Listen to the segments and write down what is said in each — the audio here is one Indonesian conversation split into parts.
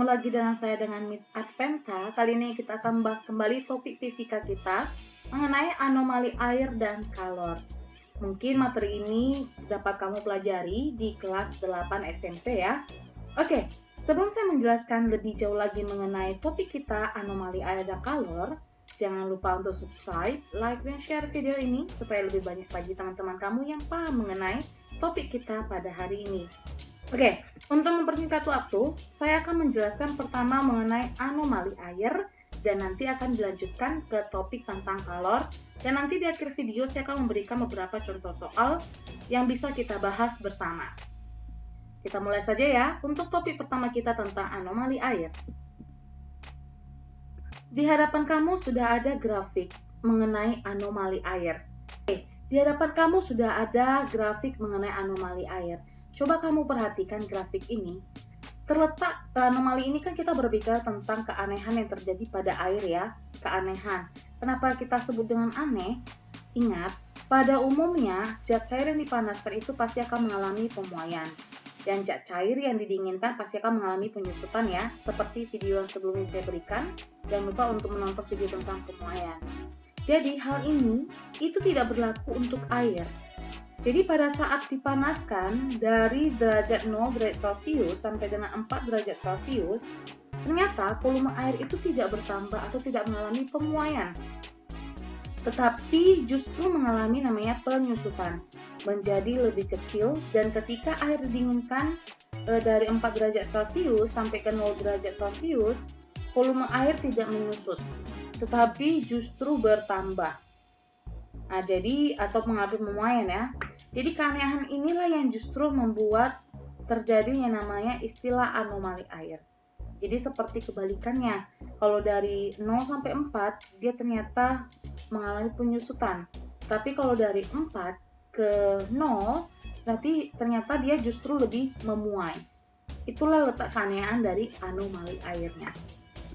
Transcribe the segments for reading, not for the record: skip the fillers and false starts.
lagi dengan saya dengan Miss Adventa. Kali ini kita akan membahas kembali topik fisika kita mengenai anomali air dan kalor. Mungkin materi ini dapat kamu pelajari di kelas 8 SMP ya. Oke, sebelum saya menjelaskan lebih jauh lagi mengenai topik kita anomali air dan kalor, jangan lupa untuk subscribe, like, dan share video ini supaya lebih banyak lagi teman-teman kamu yang paham mengenai topik kita pada hari ini. Oke, untuk mempersingkat waktu, saya akan menjelaskan pertama mengenai anomali air dan nanti akan dilanjutkan ke topik tentang kalor dan nanti di akhir video saya akan memberikan beberapa contoh soal yang bisa kita bahas bersama. Kita mulai saja ya untuk topik pertama kita tentang anomali air. Di hadapan kamu sudah ada grafik mengenai anomali air. Oke, di hadapan kamu sudah ada grafik mengenai anomali air. Coba kamu perhatikan grafik ini. Terletak anomali ini kan kita berbicara tentang keanehan yang terjadi pada air ya. Keanehan. Kenapa kita sebut dengan aneh? Ingat, pada umumnya zat cair yang dipanaskan itu pasti akan mengalami pemuaian. Dan zat cair yang didinginkan pasti akan mengalami penyusutan ya. Seperti video yang sebelumnya saya berikan. Jangan lupa untuk menonton video tentang pemuaian. Jadi hal ini itu tidak berlaku untuk air. Jadi pada saat dipanaskan dari derajat 0 derajat Celcius sampai dengan 4 derajat Celcius, ternyata volume air itu tidak bertambah atau tidak mengalami pemuaian. Tetapi justru mengalami namanya penyusutan, menjadi lebih kecil dan ketika air didinginkan dari 4 derajat Celcius sampai ke 0 derajat Celcius, volume air tidak menyusut, tetapi justru bertambah. Nah, jadi atau mengalami pemuaian ya. Jadi keanehan inilah yang justru membuat terjadi yang namanya istilah anomali air. Jadi seperti kebalikannya. Kalau dari 0 sampai 4 dia ternyata mengalami penyusutan. Tapi kalau dari 4 ke 0 berarti ternyata dia justru lebih memuai. Itulah letak keanehan dari anomali airnya.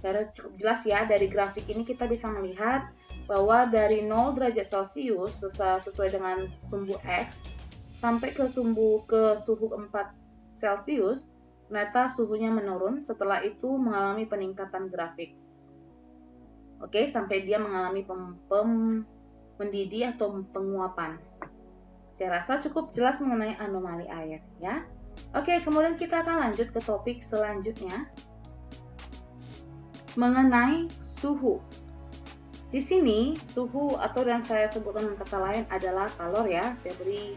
Karena cukup jelas ya, dari grafik ini kita bisa melihat bahwa dari 0 derajat Celcius sesuai dengan sumbu X sampai ke suhu 4 Celcius, ternyata suhunya menurun, setelah itu mengalami peningkatan grafik. Oke, sampai dia mengalami mendidih atau penguapan. Saya rasa cukup jelas mengenai anomali air ya. Oke, kemudian kita akan lanjut ke topik selanjutnya mengenai suhu. Di sini suhu atau yang saya sebutkan dengan kata lain adalah kalor ya. Saya beri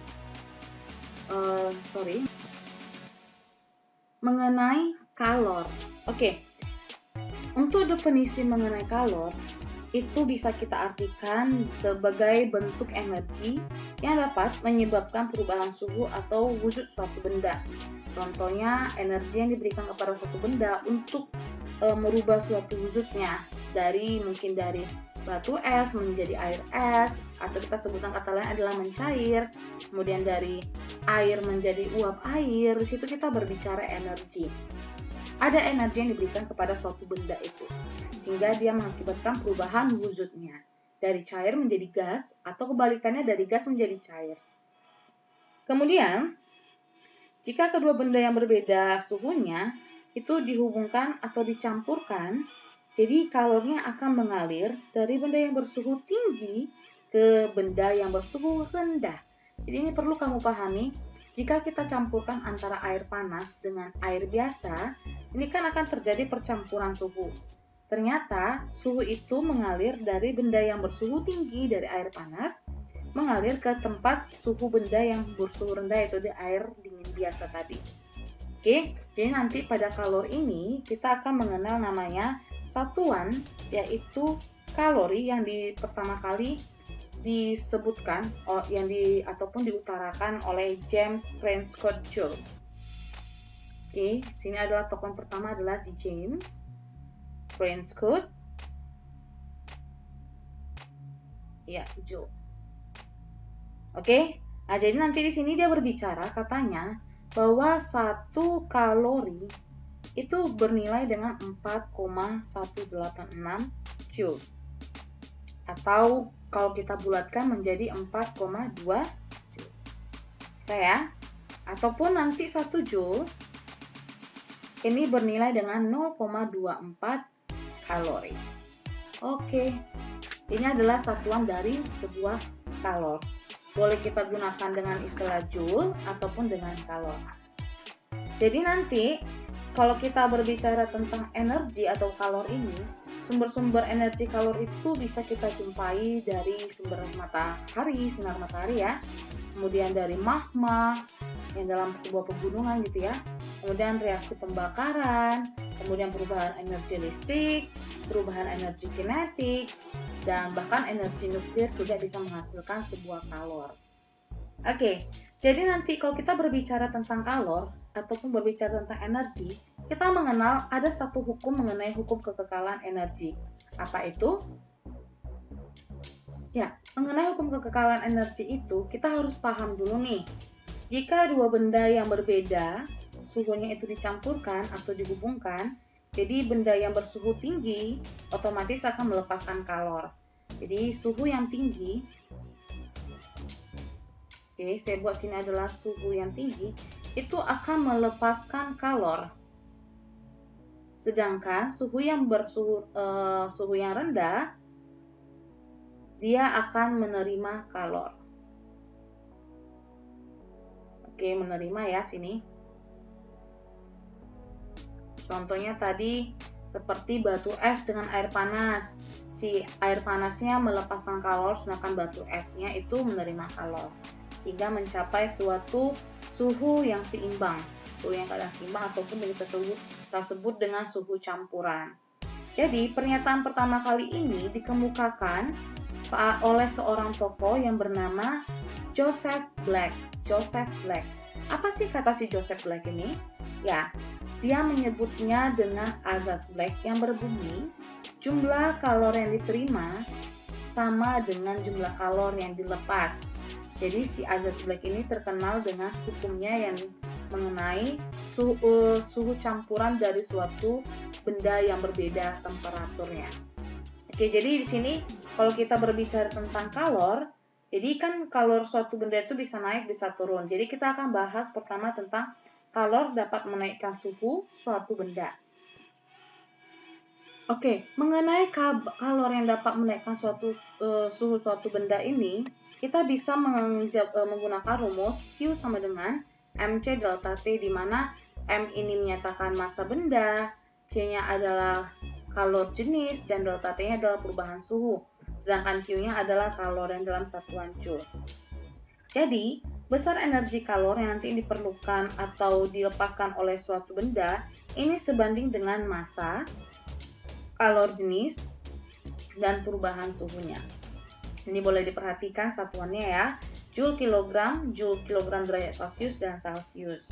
mengenai kalor. Oke. Untuk definisi mengenai kalor itu bisa kita artikan sebagai bentuk energi yang dapat menyebabkan perubahan suhu atau wujud suatu benda. Contohnya energi yang diberikan kepada suatu benda untuk merubah suatu wujudnya mungkin dari batu es menjadi air es, atau kita sebutkan kata lain adalah mencair, kemudian dari air menjadi uap air. Di situ kita berbicara energi. Ada energi yang diberikan kepada suatu benda itu, sehingga dia mengakibatkan perubahan wujudnya dari cair menjadi gas, atau kebalikannya dari gas menjadi cair. Kemudian, jika kedua benda yang berbeda suhunya itu dihubungkan atau dicampurkan, jadi kalornya akan mengalir dari benda yang bersuhu tinggi ke benda yang bersuhu rendah. Jadi ini perlu kamu pahami, jika kita campurkan antara air panas dengan air biasa, ini kan akan terjadi percampuran suhu. Ternyata suhu itu mengalir dari benda yang bersuhu tinggi dari air panas, mengalir ke tempat suhu benda yang bersuhu rendah, yaitu di air dingin biasa tadi. Oke, jadi nanti pada kalor ini kita akan mengenal namanya satuan, yaitu kalori yang pertama kali disebutkan ataupun diutarakan oleh James Prescott Joule. Oke, sini adalah tokoh pertama adalah si James Prescott Joule. Oke, nah jadi nanti di sini dia berbicara katanya bahwa 1 kalori itu bernilai dengan 4,186 Joule. Atau kalau kita bulatkan menjadi 4,2 Joule. Ataupun nanti 1 Joule ini bernilai dengan 0,24 kalori. Oke, ini adalah satuan dari sebuah kalor. Boleh kita gunakan dengan istilah joule ataupun dengan kalor. Jadi nanti kalau kita berbicara tentang energi atau kalor ini, sumber-sumber energi kalor itu bisa kita jumpai dari sumber matahari, sinar matahari ya. Kemudian dari magma yang dalam sebuah pegunungan gitu ya. Kemudian reaksi pembakaran, kemudian perubahan energi listrik, perubahan energi kinetik, dan bahkan energi nuklir juga bisa menghasilkan sebuah kalor. Oke, jadi nanti kalau kita berbicara tentang kalor ataupun berbicara tentang energi, kita mengenal ada satu hukum mengenai hukum kekekalan energi. Apa itu? Ya, mengenai hukum kekekalan energi itu, kita harus paham dulu nih. Jika dua benda yang berbeda, suhunya itu dicampurkan atau dihubungkan, jadi benda yang bersuhu tinggi otomatis akan melepaskan kalor. Jadi suhu yang tinggi, oke, saya buat sini adalah suhu yang tinggi, itu akan melepaskan kalor. Sedangkan suhu yang rendah, dia akan menerima kalor. Oke, menerima ya sini. Contohnya tadi seperti batu es dengan air panas. Si air panasnya melepaskan kalor, sedangkan batu esnya itu menerima kalor. Sehingga mencapai suatu suhu yang seimbang. Suhu yang keadaan seimbang ataupun kita sebut dengan suhu campuran. Jadi pernyataan pertama kali ini dikemukakan oleh seorang tokoh yang bernama Joseph Black. Joseph Black. Apa sih kata si Joseph Black ini? Ya, dia menyebutnya dengan azas Black yang berbunyi jumlah kalor yang diterima sama dengan jumlah kalor yang dilepas. Jadi si azas Black ini terkenal dengan hukumnya yang mengenai suhu campuran dari suatu benda yang berbeda temperaturnya. Oke, jadi di sini kalau kita berbicara tentang kalor, jadi kan kalor suatu benda itu bisa naik, bisa turun. Jadi kita akan bahas pertama tentang kalor dapat menaikkan suhu suatu benda. Oke, mengenai kalor yang dapat menaikkan suhu suatu benda ini, kita bisa menggunakan rumus Q sama dengan MC delta T, di mana M ini menyatakan massa benda, C-nya adalah kalor jenis, dan delta T-nya adalah perubahan suhu. Sedangkan Q-nya adalah kalor yang dalam satuan joule. Jadi, besar energi kalor yang nanti diperlukan atau dilepaskan oleh suatu benda, ini sebanding dengan massa, kalor jenis, dan perubahan suhunya. Ini boleh diperhatikan satuannya ya, joule kilogram derajat Celcius, dan Celsius.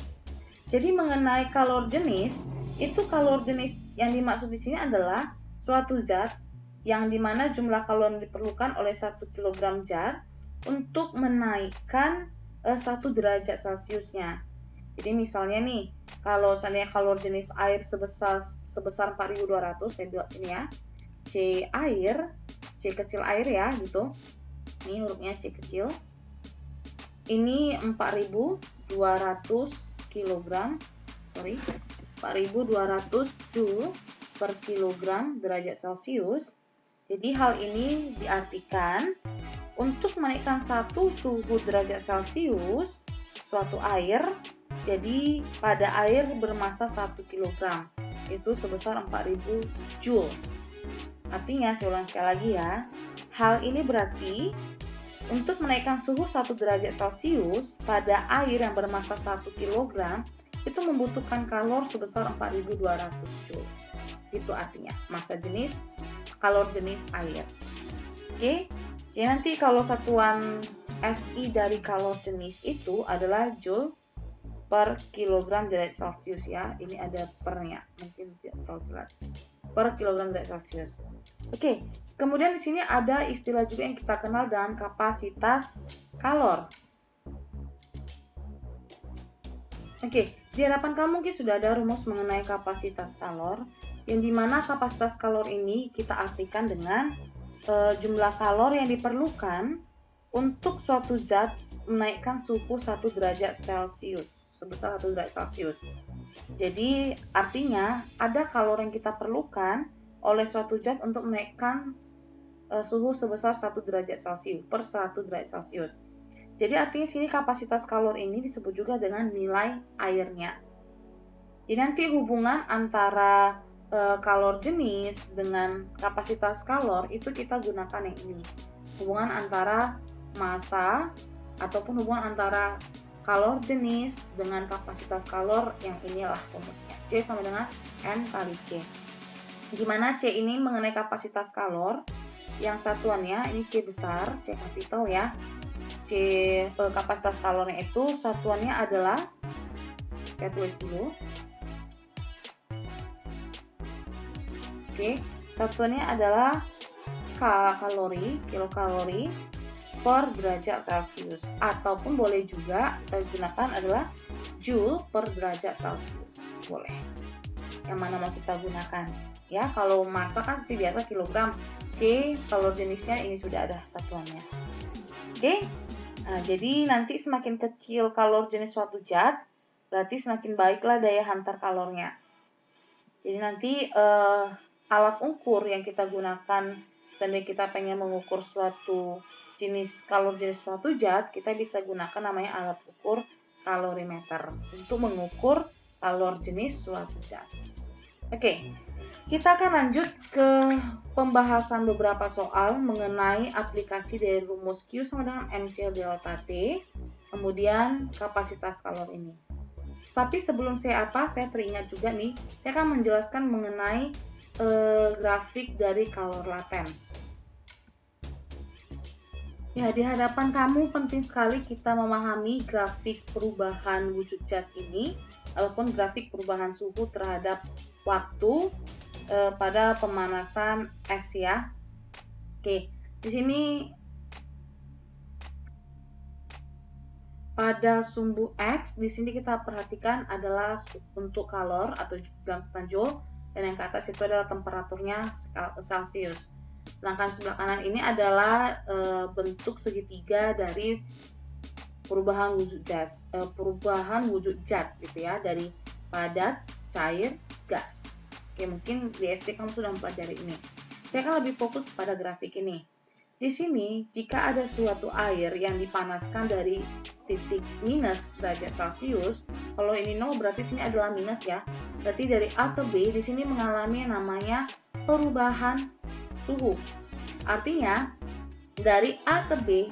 Jadi mengenai kalor jenis, itu kalor jenis yang dimaksud di sini adalah suatu zat yang dimana jumlah kalor yang diperlukan oleh 1 kg zat untuk menaikkan 1 derajat Celciusnya. Jadi misalnya nih, kalau seandainya kalor jenis air sebesar 4200, saya buat sini ya, C kecil air ya gitu. Ini hurufnya C kecil. Ini 4200 joule per kilogram derajat Celcius. Jadi hal ini diartikan untuk menaikkan 1 suhu derajat Celcius suatu air, jadi pada air bermassa 1 kg itu sebesar 4000 joule. Artinya, saya ulang sekali lagi ya, hal ini berarti untuk menaikkan suhu 1 derajat Celcius pada air yang bermassa 1 kg itu membutuhkan kalor sebesar 4200 joule. Itu artinya massa jenis, kalor jenis air. Oke, jadi nanti kalau satuan SI dari kalor jenis itu adalah joule per kilogram derajat Celcius ya. Ini ada pernya, mungkin tidak terlalu jelas. Per kilogram derajat Celcius. Oke, kemudian di sini ada istilah juga yang kita kenal dengan kapasitas kalor. Oke, di hadapan kamu mungkin sudah ada rumus mengenai kapasitas kalor, yang dimana kapasitas kalor ini kita artikan dengan jumlah kalor yang diperlukan untuk suatu zat menaikkan suhu 1 derajat Celcius, sebesar 1 derajat Celcius. Jadi artinya ada kalor yang kita perlukan oleh suatu zat untuk menaikkan suhu sebesar 1 derajat Celcius per 1 derajat Celcius. Jadi artinya sini kapasitas kalor ini disebut juga dengan nilai airnya. Jadi nanti hubungan antara kalor jenis dengan kapasitas kalor itu kita gunakan yang ini. Hubungan antara massa ataupun hubungan antara kalor jenis dengan kapasitas kalor yang inilah rumusnya. C sama dengan N kali C. Gimana C ini mengenai kapasitas kalor? Yang satuannya ini C besar, C kapital ya. Kapasitas kalornya itu satuannya adalah, saya tulis dulu. Oke, satuannya adalah kalori, kilokalori per derajat Celcius, ataupun boleh juga kita gunakan adalah joule per derajat Celcius, boleh. Yang mana mau kita gunakan? Ya, kalau massa kan seperti biasa kilogram, C kalor jenisnya ini sudah ada satuannya. Oke, nah, jadi nanti semakin kecil kalor jenis suatu zat, berarti semakin baiklah daya hantar kalornya. Jadi nanti alat ukur yang kita gunakan, seandainya kita pengen mengukur suatu kalor jenis suatu zat, kita bisa gunakan namanya alat ukur kalorimeter untuk mengukur kalor jenis suatu zat. Oke, kita akan lanjut ke pembahasan beberapa soal mengenai aplikasi dari rumus Q sama dengan MC delta T, kemudian kapasitas kalor ini. Tapi sebelum saya teringat juga nih, saya akan menjelaskan mengenai grafik dari kalor laten. Ya, di hadapan kamu penting sekali kita memahami grafik perubahan wujud gas ini, ataupun grafik perubahan suhu terhadap waktu pada pemanasan es ya. Oke, di sini pada sumbu X, di sini kita perhatikan adalah untuk kalor atau dalam joule, dan yang ke atas itu adalah temperaturnya Celcius. Sedangkan sebelah kanan ini adalah bentuk segitiga dari perubahan wujud zat gitu ya, dari padat, cair, gas. Oke, mungkin di SD kamu sudah mempelajari ini. Saya akan lebih fokus pada grafik ini. Di sini, jika ada suatu air yang dipanaskan dari titik minus derajat Celcius, kalau ini 0 berarti sini adalah minus ya. Berarti dari A ke B di sini mengalami yang namanya perubahan suhu. Artinya, dari A ke B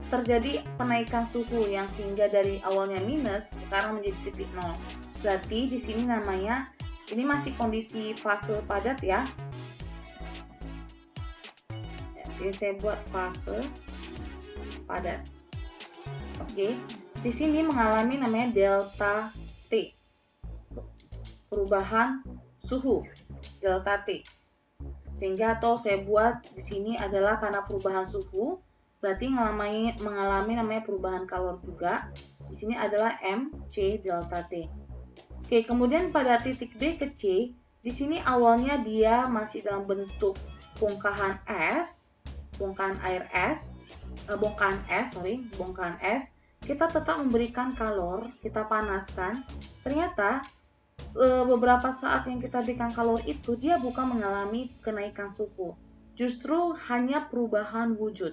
terjadi penaikan suhu yang sehingga dari awalnya minus sekarang menjadi titik 0. Berarti di sini namanya ini masih kondisi fase padat ya. Sini saya buat fase padat. Oke, di sini mengalami namanya delta T. Perubahan suhu delta T. Sehingga atau saya buat di sini adalah karena perubahan suhu, berarti mengalami namanya perubahan kalor juga. Di sini adalah MC delta T. Oke, kemudian pada titik B ke C, di sini awalnya dia masih dalam bentuk bongkahan es, bongkahan es. Kita tetap memberikan kalor, kita panaskan. Ternyata beberapa saat yang kita berikan kalor itu dia bukan mengalami kenaikan suhu, justru hanya perubahan wujud.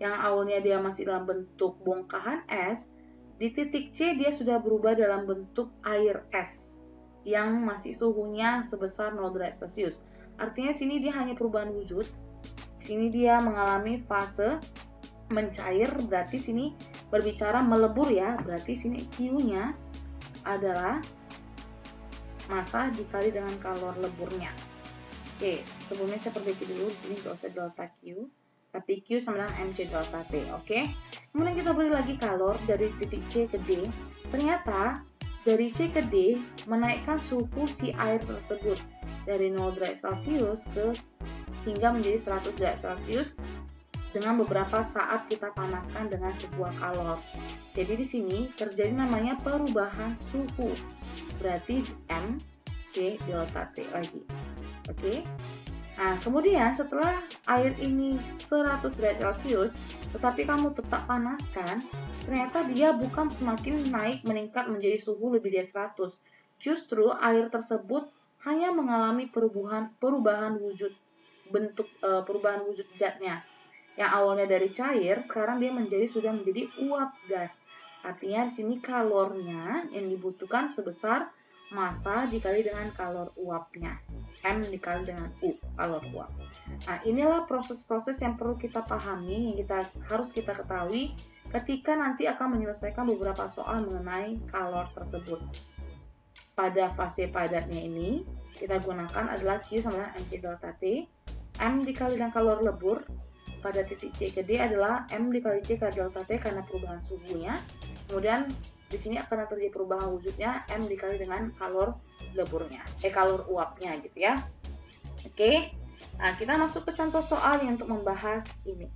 Yang awalnya dia masih dalam bentuk bongkahan es, di titik C dia sudah berubah dalam bentuk air es yang masih suhunya sebesar 0 derajat Celcius. Artinya sini dia hanya perubahan wujud. Sini dia mengalami fase mencair, berarti sini berbicara melebur ya. Berarti sini Q-nya adalah massa dikali dengan kalor leburnya. Oke, sebelumnya saya perbaiki dulu, di sini nggak usah delta Q, tapi Q sama dengan MC delta T. Oke, kemudian kita beri lagi kalor dari titik C ke D. Ternyata dari C ke D menaikkan suhu si air tersebut dari 0 derajat Celcius sehingga menjadi 100 derajat Celcius dengan beberapa saat kita panaskan dengan sebuah kalor. Jadi di sini terjadi namanya perubahan suhu. Berarti M, C, delta T lagi. Oke. Nah, kemudian setelah air ini 100 derajat Celcius, tetapi kamu tetap panaskan, ternyata dia bukan semakin naik meningkat menjadi suhu lebih dari 100. justru air tersebut hanya mengalami perubahan wujud perubahan wujud zatnya. Yang awalnya dari cair, sekarang dia sudah menjadi uap gas. Artinya di sini kalornya yang dibutuhkan sebesar massa dikali dengan kalor uapnya. M dikali dengan U, kalor uap. Nah, inilah proses-proses yang perlu kita pahami, yang harus kita ketahui ketika nanti akan menyelesaikan beberapa soal mengenai kalor tersebut. Pada fase padatnya ini, kita gunakan adalah Q sama dengan MC delta T. M dikali dengan kalor lebur. Pada titik C ke D adalah M dikali C kali delta T karena perubahan suhunya. Kemudian di sini akan terjadi perubahan wujudnya M dikali dengan kalor leburnya, kalor uapnya gitu ya. Oke. Nah, kita masuk ke contoh soal yang untuk membahas ini.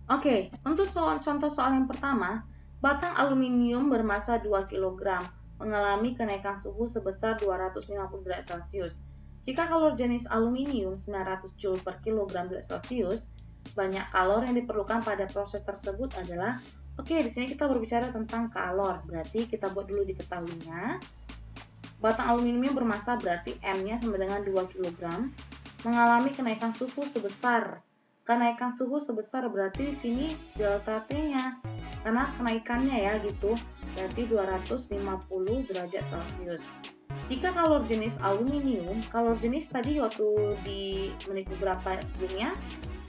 Oke, untuk contoh soal yang pertama, batang aluminium bermassa 2 kg mengalami kenaikan suhu sebesar 250 derajat Celcius. Jika kalor jenis aluminium 900 Joule per kilogram derajat Celcius, banyak kalor yang diperlukan pada proses tersebut adalah, di sini kita berbicara tentang kalor, berarti kita buat dulu diketahuinya. Batang aluminium bermassa berarti M-nya sama dengan 2 kg, mengalami kenaikan suhu sebesar berarti di sini delta T-nya, karena kenaikannya ya gitu, berarti 250 derajat Celcius. Jika kalor jenis aluminium, kalor jenis tadi waktu di menit beberapa sebelumnya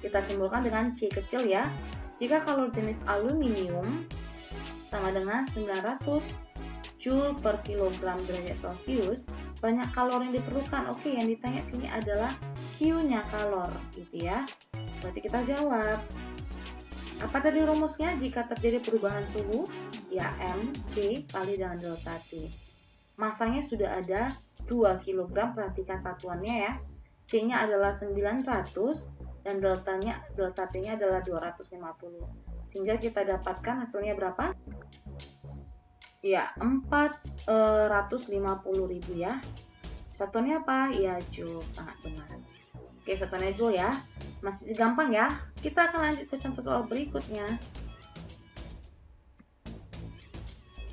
kita simbolkan dengan C kecil ya. Jika kalor jenis aluminium sama dengan 900 Joule per kilogram derajat Celcius, banyak kalor yang diperlukan. Oke, yang ditanya sini adalah Q-nya kalor gitu ya. Berarti kita jawab. Apa tadi rumusnya jika terjadi perubahan suhu? Ya M, C kali dengan delta T. Masanya sudah ada 2 kg, perhatikan satuannya ya. C-nya adalah 900 dan delta T-nya adalah 250. Sehingga kita dapatkan hasilnya berapa? Ya, 450.000 ya. Satuannya apa? Ya, Joule, sangat benar. Oke, satuannya Joule ya. Masih gampang ya. Kita akan lanjut ke contoh soal berikutnya.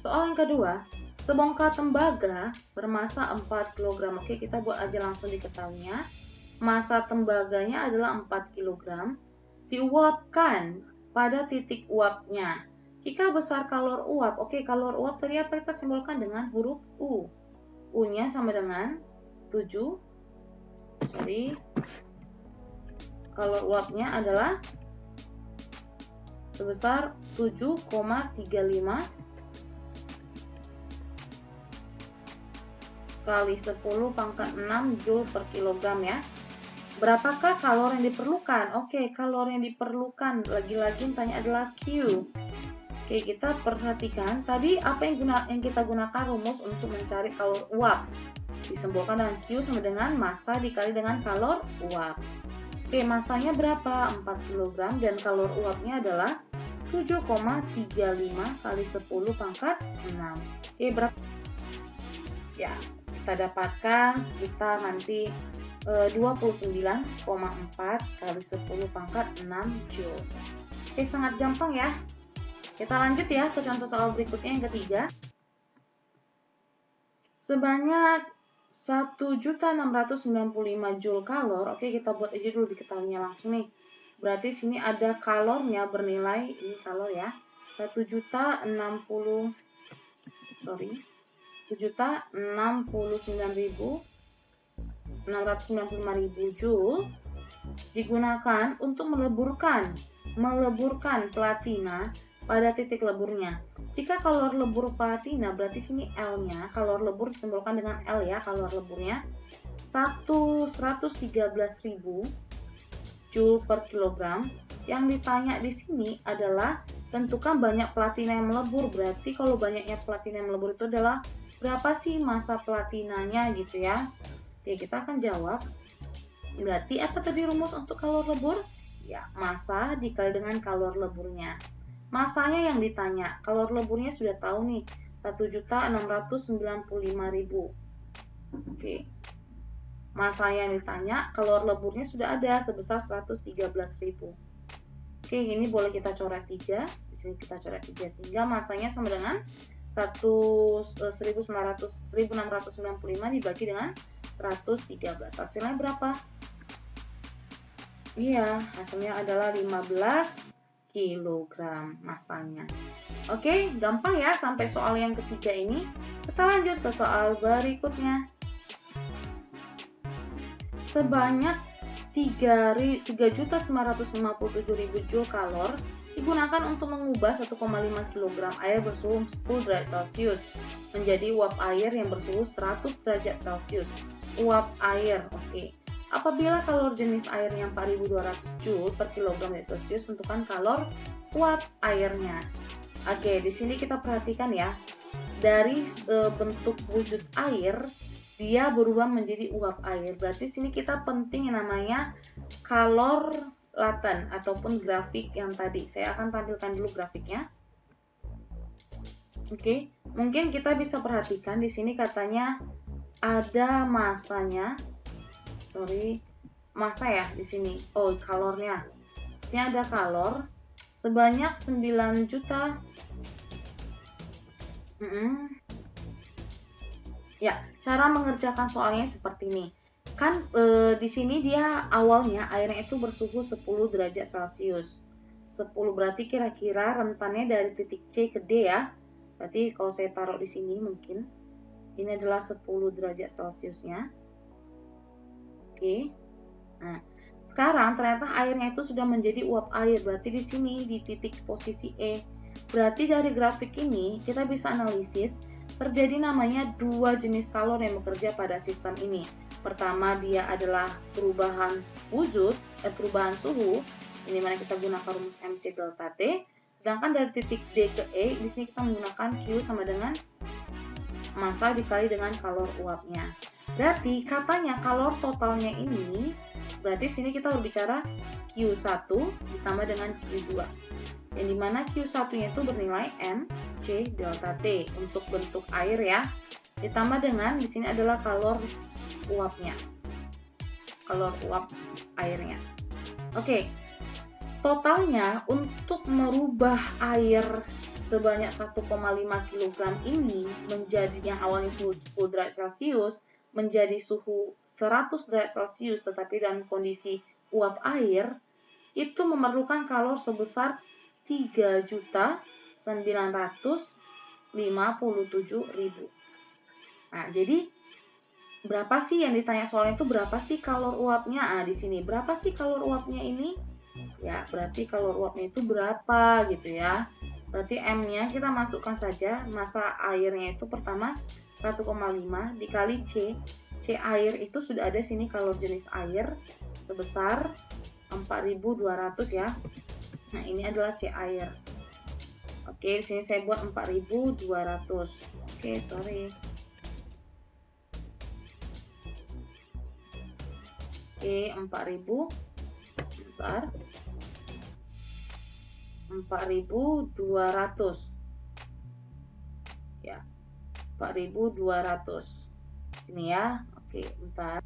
Soal yang kedua, sebongkah tembaga bermassa 4 kg. Oke, kita buat aja langsung diketahuinya. Massa tembaganya adalah 4 kg. Diuapkan pada titik uapnya. Jika besar kalor uap, kalor uap tadi apa kita simbolkan dengan huruf U. U-nya sama dengan 7. Kalor uapnya adalah sebesar 7,35 kali 10 pangkat 6 Joule per kilogram ya. Berapakah kalor yang diperlukan? Kalor yang diperlukan lagi-lagi tanya adalah Q. Kita perhatikan tadi apa yang kita gunakan rumus untuk mencari kalor uap. Disimbolkan dengan Q sama dengan massa dikali dengan kalor uap. Massanya berapa? 4 kg dan kalor uapnya adalah 7,35 kali 10 pangkat 6. Berapa? Ya, kita dapatkan sekitar nanti 29,4 kali 10 pangkat 6 Joule. Sangat gampang ya. Kita lanjut ya ke contoh soal berikutnya yang ketiga. Sebanyak 1.695 Joule kalor. Kita buat aja dulu diketahuinya langsung nih. Berarti sini ada kalornya bernilai, ini kalor ya, 7.069.695.000 Joule digunakan untuk meleburkan platina pada titik leburnya. Jika kalor lebur platina berarti sini L-nya, kalor lebur disimbolkan dengan L ya, kalor leburnya 113.000 Joule per kilogram. Yang ditanya di sini adalah tentukan banyak platina yang melebur. Berarti kalau banyaknya platina yang melebur itu adalah berapa sih massa platinanya gitu ya. Kita akan jawab. Berarti apa tadi rumus untuk kalor lebur? Ya, massa dikali dengan kalor leburnya. Masanya yang ditanya, kalor leburnya sudah tahu nih, 1.695.000. Masanya yang ditanya, kalor leburnya sudah ada sebesar 113.000. Ini boleh kita coret 3. Di sini kita coret 3 sehingga masanya sama dengan 1695 dibagi dengan 113. Hasilnya berapa? Iya, hasilnya adalah 15 kilogram masanya. Oke, gampang ya sampai soal yang ketiga ini. Kita lanjut ke soal berikutnya. Sebanyak 3.957.000 Joule kalor digunakan untuk mengubah 1,5 kg air bersuhu 10 derajat Celcius menjadi uap air yang bersuhu 100 derajat Celcius. Uap air, oke. Apabila kalor jenis airnya 4.200 Joule per kilogram Celcius, tentukan kalor uap airnya. Oke, di sini kita perhatikan ya. Dari bentuk wujud air, dia berubah menjadi uap air. Berarti di sini kita penting yang namanya kalor laten ataupun grafik yang tadi. Saya akan tampilkan dulu grafiknya. Oke, mungkin kita bisa perhatikan di sini katanya ada masanya. Masa ya di sini. Oh, kalornya. Di sini ada kalor sebanyak 9 juta. Ya, cara mengerjakan soalnya seperti ini. Kan di sini dia awalnya airnya itu bersuhu 10 derajat Celcius. 10 berarti kira-kira rentannya dari titik C ke D ya. Berarti kalau saya taruh di sini mungkin ini adalah 10 derajat Celciusnya. Oke. Nah, sekarang ternyata airnya itu sudah menjadi uap air. Berarti di sini di titik posisi E. Berarti dari grafik ini kita bisa analisis terjadi namanya dua jenis kalor yang bekerja pada sistem ini. Pertama, dia adalah perubahan wujud, perubahan suhu, ini mana kita gunakan rumus MC delta T. Sedangkan dari titik D ke E, di sini kita menggunakan Q sama dengan massa dikali dengan kalor uapnya. Berarti katanya kalor totalnya ini, berarti sini kita berbicara Q1 ditambah dengan Q2. Yang dimana Q1-nya itu bernilai MC delta T untuk bentuk air ya. Ditambah dengan di sini adalah kalor uapnya. Kalor uap airnya. Oke. Totalnya untuk merubah air sebanyak 1,5 kg ini menjadi yang awalnya suhu 10 derajat Celcius menjadi suhu 100 derajat Celcius tetapi dalam kondisi uap air itu memerlukan kalor sebesar 3.957.000. Nah, jadi berapa sih yang ditanya soalnya itu berapa sih kalor uapnya? Ah, di sini berapa sih kalor uapnya ini? Ya, berarti kalor uapnya itu berapa gitu ya. Berarti M-nya kita masukkan saja, massa airnya itu pertama 1,5 dikali C. C air itu sudah ada sini kalor jenis air sebesar 4.200 ya. Nah, ini adalah C air. Oke, di sini saya buat 4.200. Oke, sorry. Oke, 4.000. Bentar. 4.200. Ya. 4.200. Sini ya. Oke, bentar.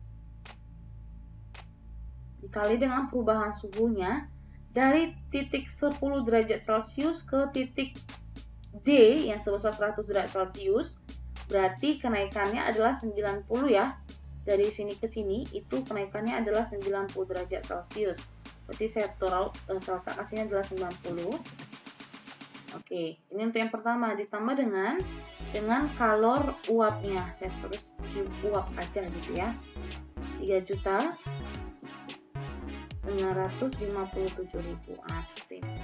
Dikali dengan perubahan suhunya dari titik 10 derajat Celcius ke titik D yang sebesar 100 derajat Celcius, berarti kenaikannya adalah 90 ya. Dari sini ke sini itu kenaikannya adalah 90 derajat Celcius. Berarti saya letak hasilnya adalah 90. Oke, ini untuk yang pertama ditambah dengan kalor uapnya. Saya tulis Q uap aja gitu ya. 3.957.000. Seperti ini.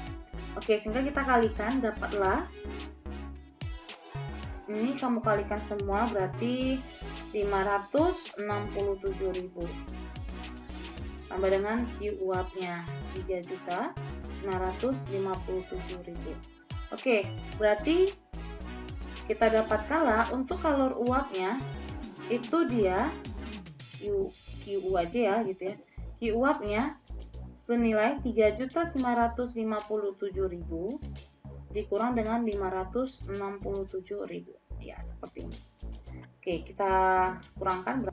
Oke, sehingga kita kalikan dapatlah ini kamu kalikan semua berarti 567.000 tambah dengan Q uapnya 3.957.000. Oke, berarti kita dapatkanlah untuk kalor uapnya itu dia Q aja ya gitu ya. Q uapnya senilai 3.957.000 dikurang dengan 567.000. Ya, seperti ini. Oke, kita kurangkan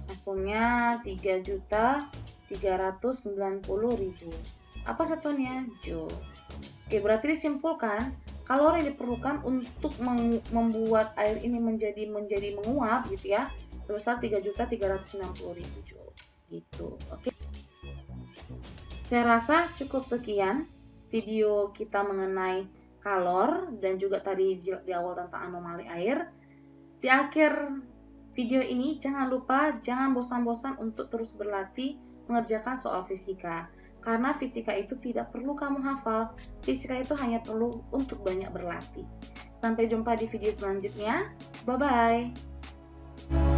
hasilnya 3.390.000. Apa satuannya? Joule. Oke, berarti disimpulkan kalori yang diperlukan untuk membuat air ini menjadi menguap gitu ya, sebesar 3.390.000 joule gitu. Oke. Saya rasa cukup sekian video kita mengenai kalor dan juga tadi di awal tentang anomali air. Di akhir video ini jangan bosan-bosan untuk terus berlatih mengerjakan soal fisika. Karena fisika itu tidak perlu kamu hafal, fisika itu hanya perlu untuk banyak berlatih. Sampai jumpa di video selanjutnya. Bye-bye.